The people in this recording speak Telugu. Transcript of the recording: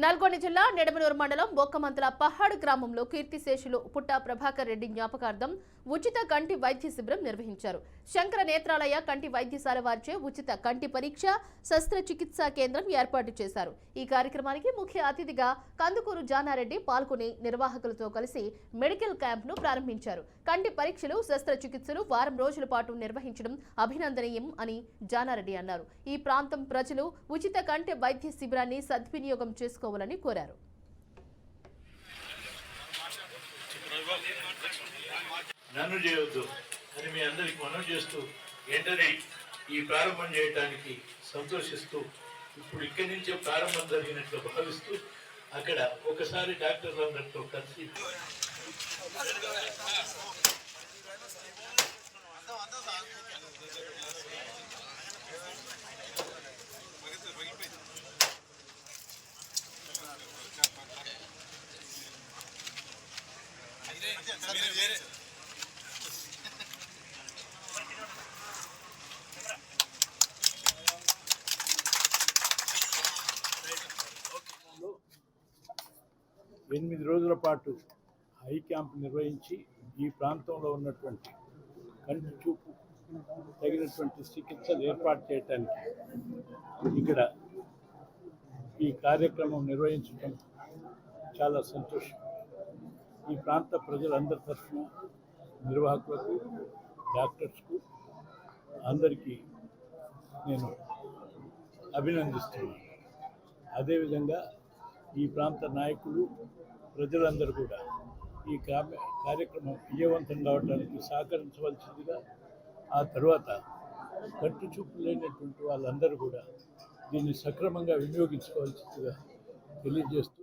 నల్గొండ జిల్లా నిడమనూరు మండలం బొక్కమంతల పహాడ్ గ్రామంలో కీర్తిశేషులు పుట్టా ప్రభాకర్ రెడ్డి జ్ఞాపకార్థం ఉచిత కంటి వైద్య శిబిరం నిర్వహించారు. శంకర నేత్రాలయ కంటి వైద్యశాల వారిచే ఉచిత కంటి పరీక్ష శస్త్రచికిత్సా కేంద్రం ఏర్పాటు చేశారు. ఈ కార్యక్రమానికి ముఖ్య అతిథిగా కందుకూరు జానారెడ్డి పాల్గొని నిర్వాహకులతో కలిసి మెడికల్ క్యాంప్ ను ప్రారంభించారు. కంటి పరీక్షలు శస్త్రచికిత్సలు వారం రోజుల పాటు నిర్వహించడం అభినందనీయం అని జానారెడ్డి అన్నారు. ఈ ప్రాంతం ప్రజలు ఉచిత కంటి వైద్య శిబిరాన్ని సద్వినియోగం చేసుకోవాలని కోరారు. నన్ను చేయొద్దు అని మీ అందరికి మనం చేస్తూ వెంటనే ఈ ప్రారంభం చేయడానికి సంతోషిస్తూ ఇప్పుడు ఇక్కడి నుంచే ప్రారంభం జరిగినట్లు భావిస్తూ అక్కడ ఒకసారి డాక్టర్లందరితో కలిసి ఎనిమిది రోజుల పాటు హై క్యాంప్ నిర్వహించి ఈ ప్రాంతంలో ఉన్నటువంటి కంటి చూపు తగినటువంటి చికిత్సలు ఏర్పాటు చేయడానికి ఇక్కడ ఈ కార్యక్రమం నిర్వహించడం చాలా సంతోషం. ఈ ప్రాంత ప్రజలందరి తరఫున నిర్వాహకులకు డాక్టర్స్కు అందరికీ నేను అభినందిస్తున్నాను. అదేవిధంగా ఈ ప్రాంత నాయకులు ప్రజలందరూ కూడా ఈ కార్యక్రమం విజయవంతం కావడానికి సహకరించవలసిందిగా, ఆ తర్వాత కంటి చూపు లేనటువంటి వాళ్ళందరూ కూడా దీన్ని సక్రమంగా వినియోగించుకోవాల్సిందిగా తెలియజేస్తూ